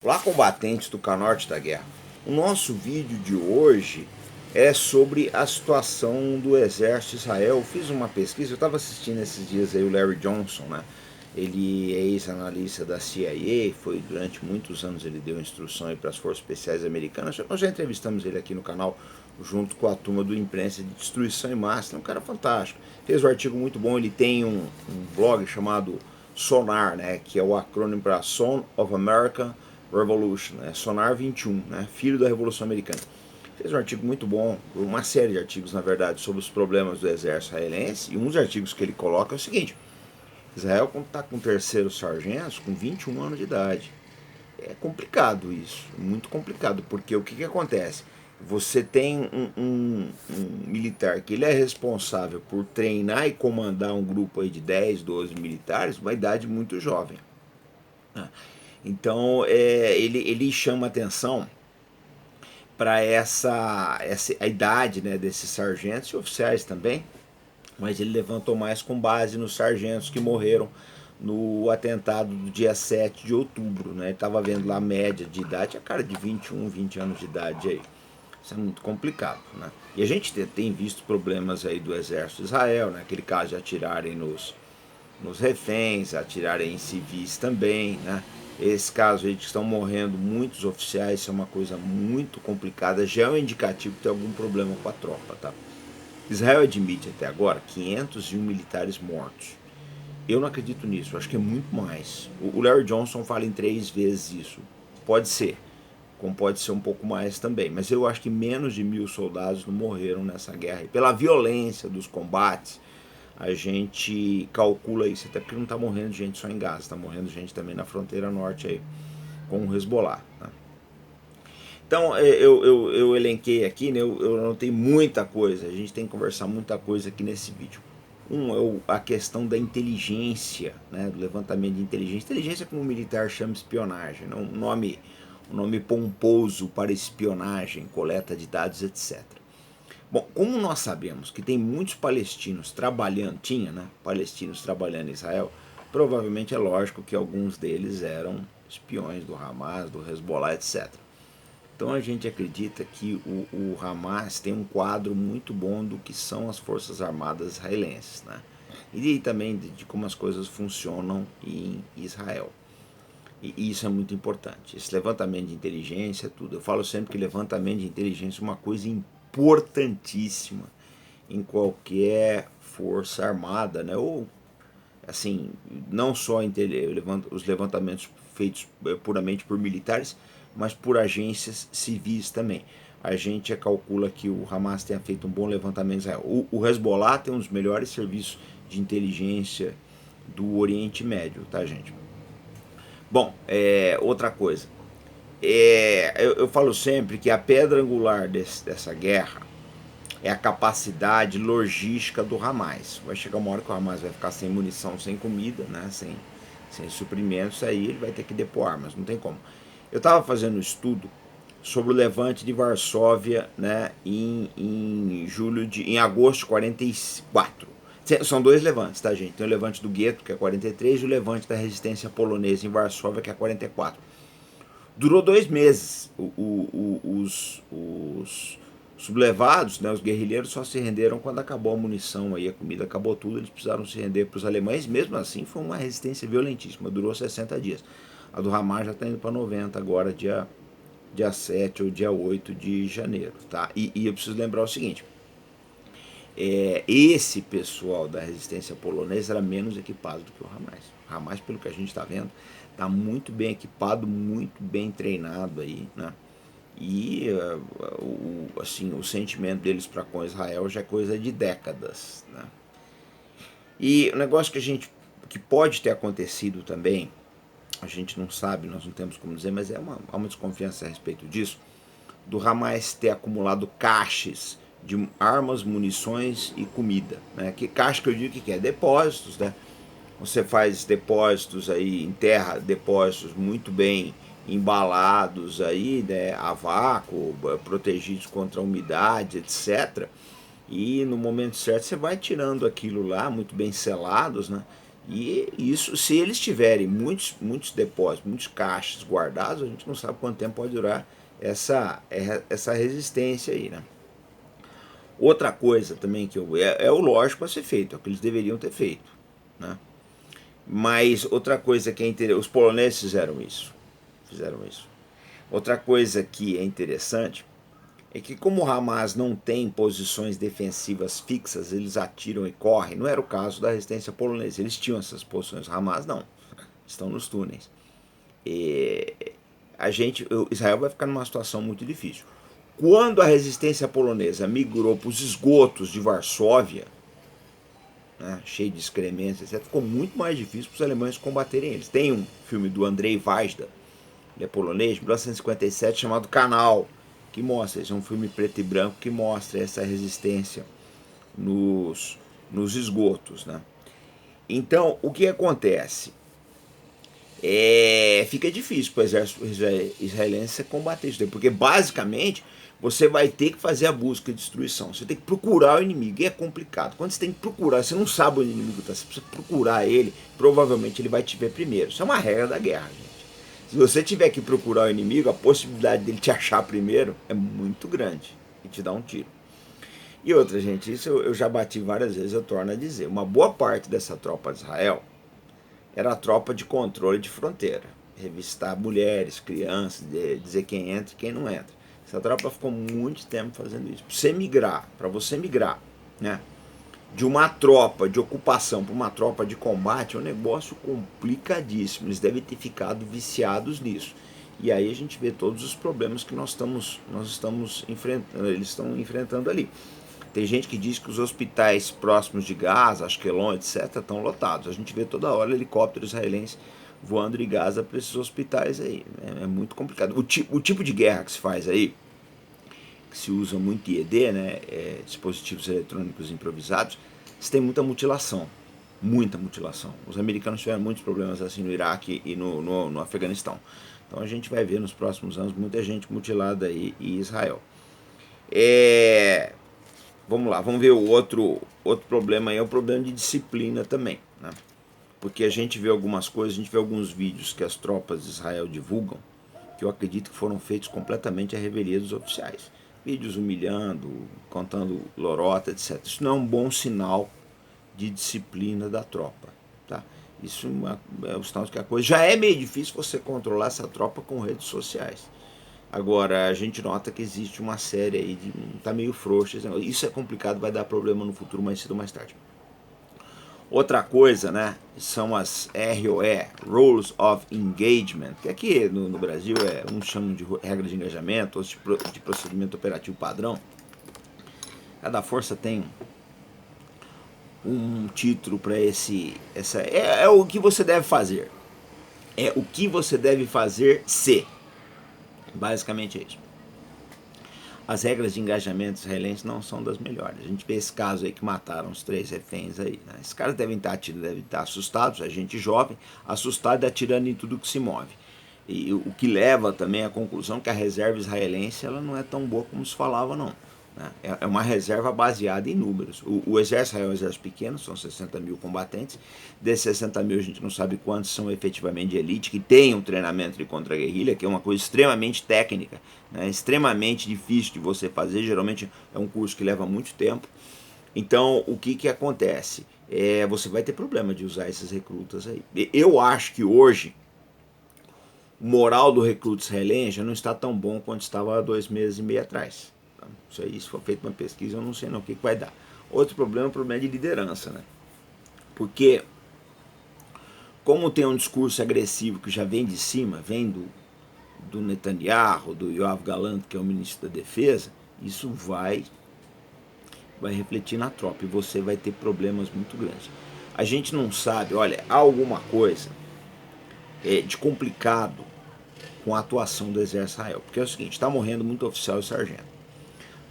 Olá, combatentes do Norte da Guerra. O nosso vídeo de hoje é sobre a situação do exército de Israel. Eu fiz uma pesquisa, eu estava assistindo esses dias aí o Larry Johnson, né? Ele é ex-analista da CIA, foi durante muitos anos ele deu instrução para as forças especiais americanas. Nós já entrevistamos ele aqui no canal junto com a turma do Imprensa de Destruição em Massa. É um cara fantástico. Fez um artigo muito bom, ele tem um blog chamado SONAR, né? Que é o acrônimo para Son of American Revolution, né? Sonar 21, né? Filho da Revolução Americana. Fez um artigo muito bom, uma série de artigos, na verdade, sobre os problemas do exército israelense, e um dos artigos que ele coloca é o seguinte: Israel está com terceiro sargento com 21 anos de idade. É complicado isso, muito complicado, porque o que acontece? Você tem um militar que ele é responsável por treinar e comandar um grupo aí de 10, 12 militares, uma idade muito jovem. Então ele chama atenção para essa a idade, né, desses sargentos e oficiais também, mas ele levantou mais com base nos sargentos que morreram no atentado do dia 7 de outubro. Né? Ele estava vendo lá a média de idade, a cara de 21, 20 anos de idade aí. Isso é muito complicado. Né? E a gente tem visto problemas aí do exército de Israel, né? Aquele caso de atirarem nos reféns, atirarem em civis também, né? Esse caso aí de que estão morrendo muitos oficiais, isso é uma coisa muito complicada, já é um indicativo que tem algum problema com a tropa, tá? Israel admite até agora 501 militares mortos. Eu não acredito nisso, acho que é muito mais. O Larry Johnson fala em 3 vezes isso. Pode ser, como pode ser um pouco mais também, mas eu acho que menos de 1.000 soldados não morreram nessa guerra. E pela violência dos combates, a gente calcula isso, até porque não está morrendo gente só em Gaza, está morrendo gente também na fronteira norte aí, com o Hezbollah. Né? Então eu elenquei aqui, né, eu anotei muita coisa, a gente tem que conversar muita coisa aqui nesse vídeo. É a questão da inteligência, né, do levantamento de inteligência. Inteligência, como o militar chama, espionagem, né, um nome pomposo para espionagem, coleta de dados, etc. Bom, como nós sabemos que tem muitos palestinos trabalhando, tinha, né, palestinos trabalhando em Israel, provavelmente é lógico que alguns deles eram espiões do Hamas, do Hezbollah, etc. Então a gente acredita que o Hamas tem um quadro muito bom do que são as Forças Armadas israelenses, né? E também de como as coisas funcionam em Israel. E isso é muito importante. Esse levantamento de inteligência, tudo. Eu falo sempre que levantamento de inteligência é uma coisa importantíssima em qualquer força armada, né? Ou assim, não só os levantamentos feitos puramente por militares, mas por agências civis também. A gente calcula que o Hamas tenha feito um bom levantamento em Israel. O Hezbollah tem um dos melhores serviços de inteligência do Oriente Médio, tá, gente? Bom, outra coisa. Eu falo sempre que a pedra angular dessa guerra é a capacidade logística do Hamas. Vai chegar uma hora que o Hamas vai ficar sem munição, sem comida, né? sem suprimentos, aí ele vai ter que depor armas, não tem como. Eu estava fazendo um estudo sobre o levante de Varsóvia, né, em agosto de 44. São 2 levantes, tá, gente? Tem o levante do gueto, que é 43, e o levante da resistência polonesa em Varsóvia, que é 44. Durou 2 meses. Os sublevados, né, os guerrilheiros, só se renderam quando acabou a munição, aí, a comida acabou tudo, eles precisaram se render para os alemães. Mesmo assim, foi uma resistência violentíssima, durou 60 dias. A do Hamas já está indo para 90 agora, dia 7 ou dia 8 de janeiro. Tá? E eu preciso lembrar o seguinte: esse pessoal da resistência polonesa era menos equipado do que o Hamas. O Hamas, pelo que a gente está vendo, está muito bem equipado, muito bem treinado aí, né? E assim, o sentimento deles para com Israel já é coisa de décadas, né? E o negócio que pode ter acontecido também, a gente não sabe, nós não temos como dizer, mas há uma desconfiança a respeito disso, do Hamas ter acumulado caixas de armas, munições e comida, né? Que caixa que eu digo que é depósitos, né? Você faz depósitos aí, enterra depósitos muito bem embalados aí, né, a vácuo, protegidos contra a umidade, etc. E no momento certo você vai tirando aquilo lá, muito bem selados, né? E isso, se eles tiverem muitos depósitos, muitos caixas guardados, a gente não sabe quanto tempo pode durar essa resistência aí, né? Outra coisa também que é o lógico a ser feito, é o que eles deveriam ter feito, né? Mas outra coisa que é interessante, os poloneses fizeram isso. Outra coisa que é interessante é que como o Hamas não tem posições defensivas fixas, eles atiram e correm. Não era o caso da resistência polonesa, eles tinham essas posições. O Hamas não, estão nos túneis. E Israel vai ficar numa situação muito difícil. Quando a resistência polonesa migrou para os esgotos de Varsóvia, né, cheio de excrementos, etc., ficou muito mais difícil para os alemães combaterem eles. Tem um filme do Andrzej Wajda, ele é polonês, de 1957, chamado Canal, que mostra, esse é um filme preto e branco que mostra essa resistência nos esgotos, né? Então, o que acontece? Fica difícil para o exército israelense combater isso, porque basicamente você vai ter que fazer a busca e destruição, você tem que procurar o inimigo, e é complicado. Quando você tem que procurar, você não sabe onde o inimigo está, você precisa procurar ele, provavelmente ele vai te ver primeiro. Isso é uma regra da guerra, gente. Se você tiver que procurar o inimigo, a possibilidade dele te achar primeiro é muito grande e te dar um tiro. E outra, gente, isso eu já bati várias vezes, eu torno a dizer, uma boa parte dessa tropa de Israel era a tropa de controle de fronteira, revistar mulheres, crianças, dizer quem entra e quem não entra. Essa tropa ficou muito tempo fazendo isso. Para você migrar, né, de uma tropa de ocupação para uma tropa de combate é um negócio complicadíssimo. Eles devem ter ficado viciados nisso. E aí a gente vê todos os problemas que nós estamos enfrentando, eles estão enfrentando ali. Tem gente que diz que os hospitais próximos de Gaza, Ashkelon, etc., estão lotados. A gente vê toda hora helicópteros israelenses voando de Gaza para esses hospitais aí. É muito complicado. O tipo de guerra que se faz aí, que se usa muito IED, né, dispositivos eletrônicos improvisados, você tem muita mutilação. Muita mutilação. Os americanos tiveram muitos problemas assim no Iraque e no Afeganistão. Então a gente vai ver nos próximos anos muita gente mutilada aí em Israel. Vamos lá, vamos ver o outro problema aí, é o problema de disciplina também, né? Porque a gente vê algumas coisas, a gente vê alguns vídeos que as tropas de Israel divulgam, que eu acredito que foram feitos completamente à revelia dos oficiais. Vídeos humilhando, contando lorota, etc. Isso não é um bom sinal de disciplina da tropa, tá? Isso é um sinal de que a coisa já é meio difícil você controlar essa tropa com redes sociais. Agora, a gente nota que existe uma série aí de. Tá meio frouxo. Isso é complicado, vai dar problema no futuro mais cedo ou mais tarde. Outra coisa, né, são as ROE, Rules of Engagement, que aqui no Brasil uns chamam de regras de engajamento, outros de procedimento operativo padrão. Cada força tem um título para é o que você deve fazer. É o que você deve fazer se. Basicamente é isso. As regras de engajamento israelense não são das melhores. A gente vê esse caso aí que mataram os 3 reféns aí, né? Esses caras devem estar assustados, a gente jovem, assustado e atirando em tudo que se move. E o que leva também à conclusão que a reserva israelense ela não é tão boa como se falava, não. É uma reserva baseada em números. O exército é um exército pequeno, são 60 mil combatentes. Desses 60 mil a gente não sabe quantos são efetivamente de elite, que tem um treinamento de contra-guerrilha, que é uma coisa extremamente técnica, né, extremamente difícil de você fazer. Geralmente é um curso que leva muito tempo. Então o que acontece? Você vai ter problema de usar esses recrutas aí. Eu acho que hoje o moral do recruta israelense já não está tão bom quanto estava há 2 meses e meio atrás. Isso aí, se for feito uma pesquisa, eu não sei não o que vai dar. Outro problema é o problema de liderança, né? Porque, como tem um discurso agressivo que já vem de cima, vem do Netanyahu, do Yoav Gallant, que é o ministro da Defesa, isso vai refletir na tropa e você vai ter problemas muito grandes. A gente não sabe, olha, há alguma coisa de complicado com a atuação do exército Israel, porque é o seguinte, está morrendo muito oficial e sargento.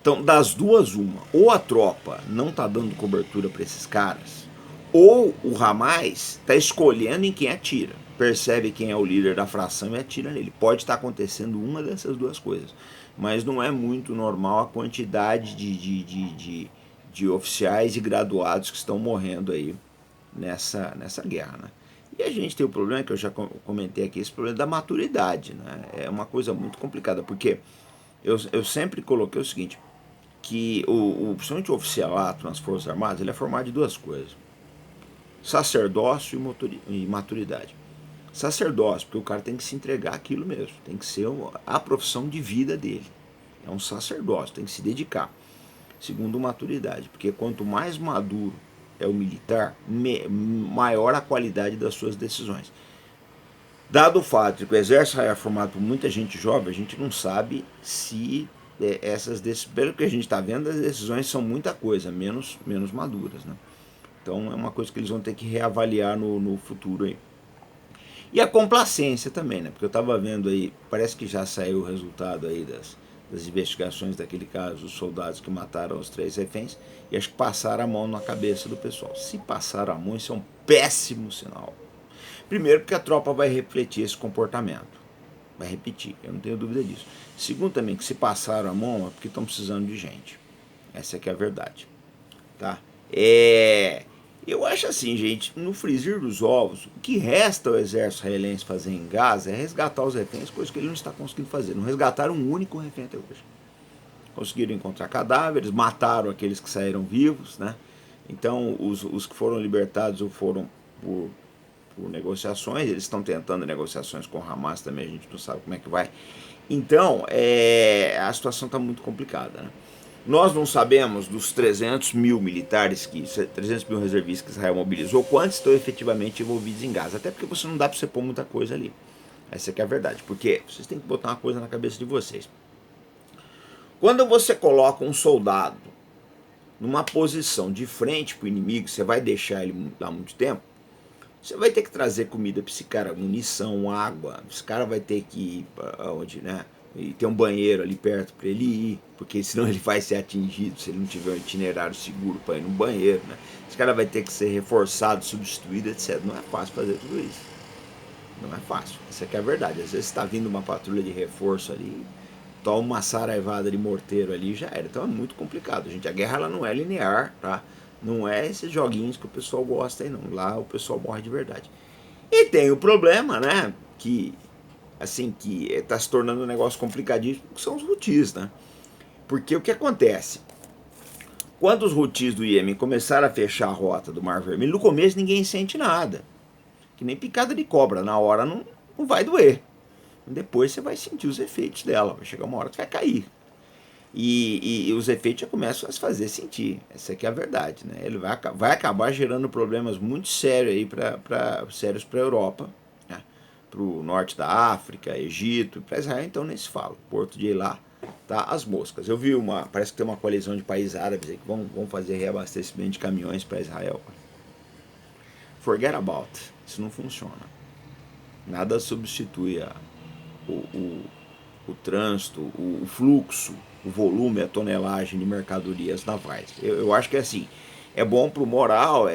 Então, das duas, uma. Ou a tropa não está dando cobertura para esses caras, ou o Hamas está escolhendo em quem atira. Percebe quem é o líder da fração e atira nele. Pode estar acontecendo uma dessas duas coisas. Mas não é muito normal a quantidade de oficiais e graduados que estão morrendo aí nessa guerra, né? E a gente tem o problema, que eu já comentei aqui, esse problema da maturidade, né? É uma coisa muito complicada, porque eu sempre coloquei o seguinte, que principalmente o oficialato nas Forças Armadas, ele é formado de duas coisas: sacerdócio e maturidade. Sacerdócio, porque o cara tem que se entregar aquilo mesmo, tem que ser a profissão de vida dele. É um sacerdócio, tem que se dedicar. Segundo, maturidade, porque quanto mais maduro é o militar, maior a qualidade das suas decisões. Dado o fato de que o exército é formado por muita gente jovem, a gente não sabe se essas decisões, pelo que a gente está vendo, as decisões são muita coisa, menos maduras, né? Então é uma coisa que eles vão ter que reavaliar no futuro aí. E a complacência também, né? Porque eu estava vendo aí, parece que já saiu o resultado aí das investigações daquele caso, os soldados que mataram os 3 reféns, e acho que passaram a mão na cabeça do pessoal. Se passaram a mão, isso é um péssimo sinal. Primeiro, porque a tropa vai refletir esse comportamento, vai repetir, eu não tenho dúvida disso. Segundo, também, que se passaram a mão é porque estão precisando de gente. Essa é que é a verdade, tá? Eu acho assim, gente, no frigir dos ovos, o que resta ao exército israelense fazer em Gaza é resgatar os reféns, coisa que ele não está conseguindo fazer. Não resgataram um único refém até hoje. Conseguiram encontrar cadáveres, mataram aqueles que saíram vivos, né? Então, os que foram libertados ou foram por negociações, eles estão tentando negociações com o Hamas também, a gente não sabe como é que vai. Então, a situação está muito complicada, né? Nós não sabemos dos 300 mil militares, 300 mil reservistas que Israel mobilizou, quantos estão efetivamente envolvidos em Gaza. Até porque você não dá para você pôr muita coisa ali. Essa que é a verdade. Porque vocês têm que botar uma coisa na cabeça de vocês. Quando você coloca um soldado numa posição de frente para o inimigo, você vai deixar ele lá muito tempo, você vai ter que trazer comida para esse cara, munição, água. Esse cara vai ter que ir para onde, né? E ter um banheiro ali perto para ele ir, porque senão ele vai ser atingido se ele não tiver um itinerário seguro para ir no banheiro, né? Esse cara vai ter que ser reforçado, substituído, etc. Não é fácil fazer tudo isso. Não é fácil. Essa aqui é a verdade. Às vezes está vindo uma patrulha de reforço ali, toma uma saraivada de morteiro ali, já era. Então é muito complicado, gente. A guerra ela não é linear, tá? Não é esses joguinhos que o pessoal gosta aí, não. Lá o pessoal morre de verdade. E tem o problema, né? Que assim, que está se tornando um negócio complicadíssimo, que são os Houthis, né? Porque o que acontece? Quando os Houthis do Iêmen começaram a fechar a rota do Mar Vermelho, no começo ninguém sente nada. Que nem picada de cobra, na hora não vai doer. Depois você vai sentir os efeitos dela, vai chegar uma hora que vai cair. E os efeitos já começam a se fazer sentir. Essa aqui é a verdade, né? Ele vai acabar gerando problemas muito sérios aí sérios para a Europa, né? Para o norte da África, Egito, para Israel, então nem se fala. Porto de Eilat tá as moscas. Eu vi parece que tem uma coalizão de países árabes aí que vão fazer reabastecimento de caminhões para Israel. Forget about, isso não funciona. Nada substitui o trânsito, o fluxo, o volume, a tonelagem de mercadorias navais. Eu acho que assim, é bom para o moral,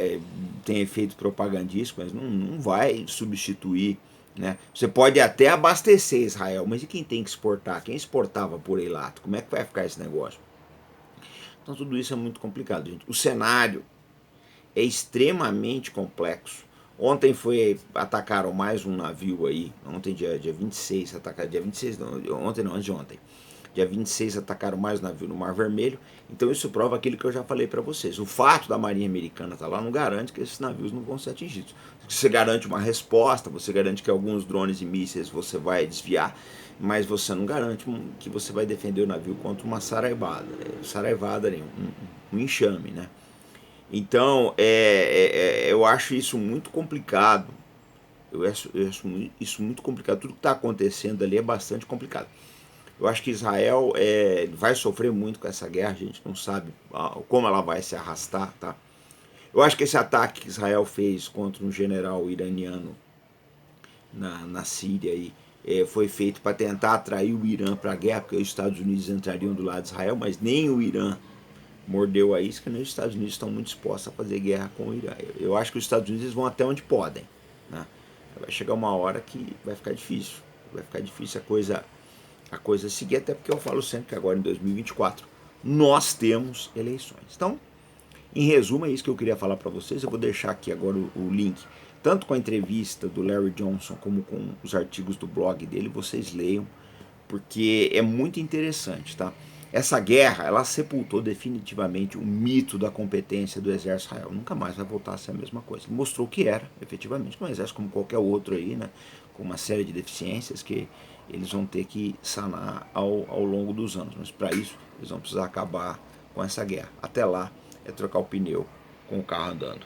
tem efeito propagandístico, mas não vai substituir, né? Você pode até abastecer Israel, mas e quem tem que exportar? Quem exportava por Eilat? Como é que vai ficar esse negócio? Então tudo isso é muito complicado, gente. O cenário é extremamente complexo. Ontem atacaram mais um navio aí, ontem dia 26, atacaram, dia 26 não, ontem não, antes de ontem. Dia 26 atacaram mais um navio no Mar Vermelho, então isso prova aquilo que eu já falei para vocês. O fato da Marinha Americana estar lá não garante que esses navios não vão ser atingidos. Você garante uma resposta, você garante que alguns drones e mísseis você vai desviar, mas você não garante que você vai defender o navio contra uma saraivada, um enxame, né? Então, eu acho isso muito complicado. Eu acho isso muito complicado. Tudo que está acontecendo ali é bastante complicado. Eu acho que Israel vai sofrer muito com essa guerra. A gente não sabe como ela vai se arrastar, tá? Eu acho que esse ataque que Israel fez contra um general iraniano na Síria aí, foi feito para tentar atrair o Irã para a guerra, porque os Estados Unidos entrariam do lado de Israel, mas nem o Irã mordeu a isca, nem os Estados Unidos estão muito dispostos a fazer guerra com o Irã. Eu acho que os Estados Unidos vão até onde podem, né? Vai chegar uma hora que vai ficar difícil. Vai ficar difícil a coisa seguir, até porque eu falo sempre que agora em 2024 nós temos eleições. Então, Em resumo, é isso que eu queria falar para vocês. Eu vou deixar aqui agora o link, tanto com a entrevista do Larry Johnson, como com os artigos do blog dele, vocês leiam, porque é muito interessante, tá? Essa guerra, ela sepultou definitivamente o mito da competência do exército Israel. Nunca mais vai voltar a ser a mesma coisa. Ele mostrou que era, efetivamente, um exército como qualquer outro aí, né? Com uma série de deficiências que eles vão ter que sanar ao longo dos anos. Mas para isso, eles vão precisar acabar com essa guerra. Até lá, é trocar o pneu com o carro andando.